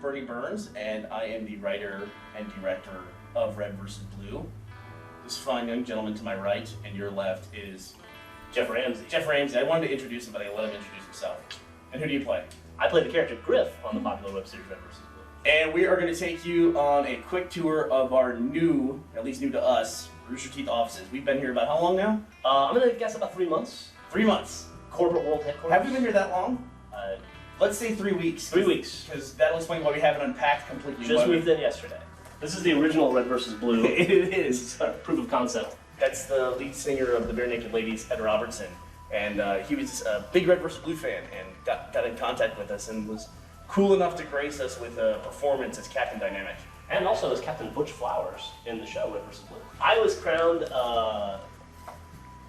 Bernie Burns, and I am the writer and director of Red vs. Blue. This fine young gentleman to my right and your left is Jeff Ramsey. Jeff Ramsey. I wanted to introduce him, but I let him introduce himself. And who do you play? I play the character Griff on the popular web series Red vs. Blue. And we are going to take you on a quick tour of our new, at least new to us, Rooster Teeth offices. We've been here about how long now? I'm going to guess about 3 months. 3 months. Corporate world headquarters. Have we been here that long? Let's say 3 weeks. 3 weeks. Because that'll explain why we haven't unpacked completely. Just moved in yesterday. This is the original Red vs. Blue. It is. Proof of concept. That's the lead singer of the Bare Naked Ladies, Ed Robertson. And he was a big Red vs. Blue fan and got in contact with us and was cool enough to grace us with a performance as Captain Dynamic. And also as Captain Butch Flowers in the show Red vs. Blue. I was crowned,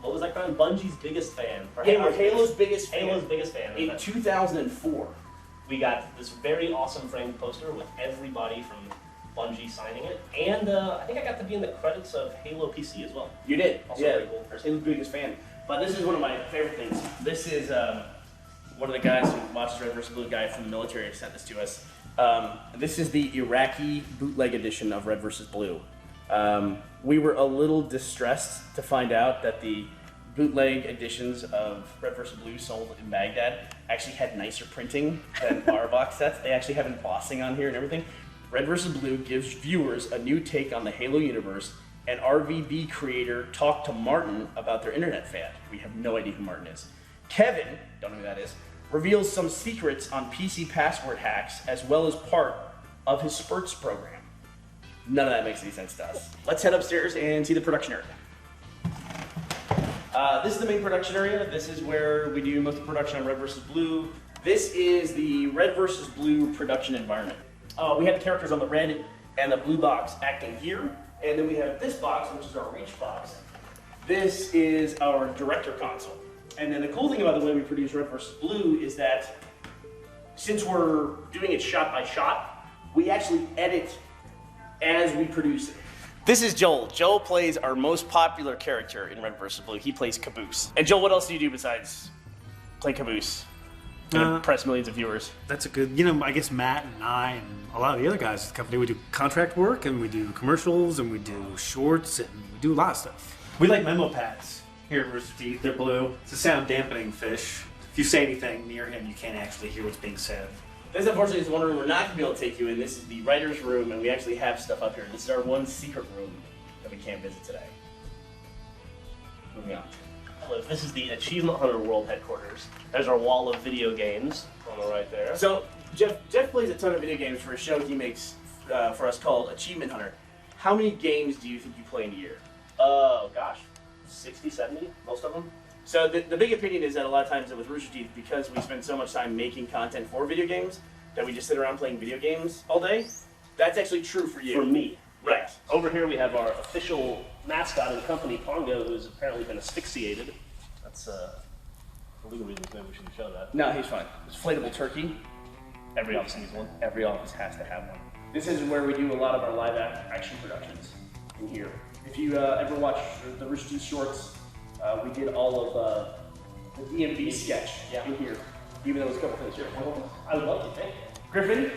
what was I crowned? Bungie's biggest fan. Halo's biggest fan. Halo's biggest fan. In 2004. We got this very awesome framed poster with everybody from Bungie signing it. And I think I got to be in the credits of Halo PC as well. You did? Also yeah. very cool. Halo's biggest fan. But this is one of my favorite things. This is one of the guys who watched Red vs. Blue guy from the military sent this to us. This is the Iraqi bootleg edition of Red vs. Blue. We were a little distressed to find out that the bootleg editions of Red vs. Blue sold in Baghdad actually had nicer printing than our box sets. They actually have embossing on here and everything. Red vs. Blue gives viewers a new take on the Halo universe, and RVB creator talked to Martin about their internet fan. We have no idea who Martin is. Kevin, don't know who that is, reveals some secrets on PC password hacks as well as part of his Spurts program. None of that makes any sense to us. Let's head upstairs and see the production area. This is the main production area. This is where we do most of the production on Red vs. Blue. This is the Red vs. Blue production environment. We have the characters on the red and the blue box acting here. And then we have this box, which is our reach box. This is our director console. And then the cool thing about the way we produce Red vs. Blue is that since we're doing it shot by shot, we actually edit as we produce it. This is Joel. Joel plays our most popular character in Red vs. Blue. He plays Caboose. And Joel, what else do you do besides play Caboose and impress millions of viewers? That's a good, I guess Matt and I and a lot of the other guys at the company, we do contract work and we do commercials and we do shorts and we do a lot of stuff. We like memo pads here at Rooster Teeth. They're blue. It's a sound dampening fish. If you say anything near him, you can't actually hear what's being said. This, unfortunately, is one room we're not going to be able to take you in. This is the writer's room, and we actually have stuff up here. This is our one secret room that we can't visit today. Moving on. This is the Achievement Hunter World Headquarters. There's our wall of video games on the right there. So, Jeff plays a ton of video games for a show he makes for us called Achievement Hunter. How many games do you think you play in a year? Oh, gosh. 60, 70, most of them. So the big opinion is that a lot of times with Rooster Teeth, because we spend so much time making content for video games, that we just sit around playing video games all day. That's actually true for you. For me. Right. Over here we have our official mascot of the company, Pongo, who's apparently been asphyxiated. That's for legal reasons, maybe we shouldn't show that. No, he's fine. Inflatable turkey. Every office needs one. Every office has to have one. This is where we do a lot of our live action productions in here. If you ever watch the Rooster Teeth shorts, we did all of the DMV sketch in here, even though it was a couple things here. I would love to, thank you. Griffin.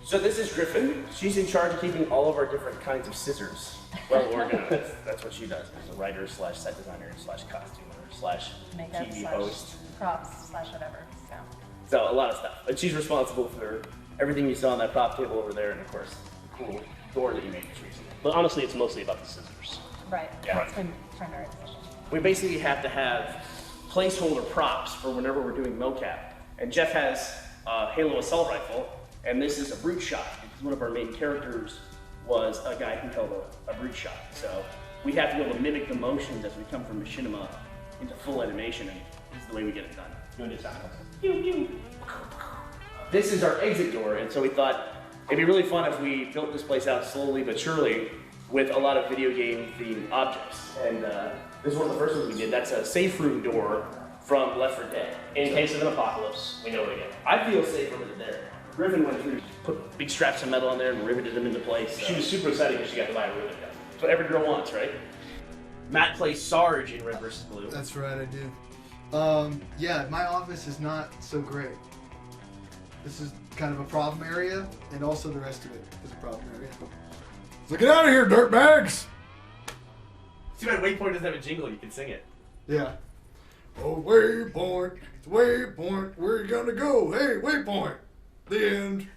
So this is Griffin. She's in charge of keeping all of our different kinds of scissors well organized. That's what she does. She's a writer slash set designer slash costumer slash makeup TV slash host. props slash whatever. So a lot of stuff. But she's responsible for everything you saw on that prop table over there, and of course, the cool door that you made just recently. But honestly, it's mostly about the scissors. Right. Yeah. That's been primary decision. We basically have to have placeholder props for whenever we're doing mocap. And Jeff has a Halo assault rifle, and this is a brute shot because one of our main characters was a guy who held a brute shot. So we have to be able to mimic the motions as we come from machinima into full animation, and this is the way we get it done. You want to do sound? Pew, pew. This is our exit door, and so we thought it'd be really fun if we built this place out slowly but surely with a lot of video game themed objects. And this is one of the first ones we did. That's a safe room door from Left 4 Dead. In case of an apocalypse, we know where to get. I feel safer with it there. Griffin went through, put big straps of metal on there and riveted them into place. She was super excited because she got to buy a rivet gun. That's what every girl wants, right? Matt plays Sarge in Red vs. Blue. That's right, I do. Yeah, my office is not so great. This is kind of a problem area, and also the rest of it is a problem area. So get out of here, dirtbags! Too bad Waypoint doesn't have a jingle. You can sing it. Yeah. Oh, Waypoint, it's Waypoint, where you gonna go? Hey, Waypoint! The end.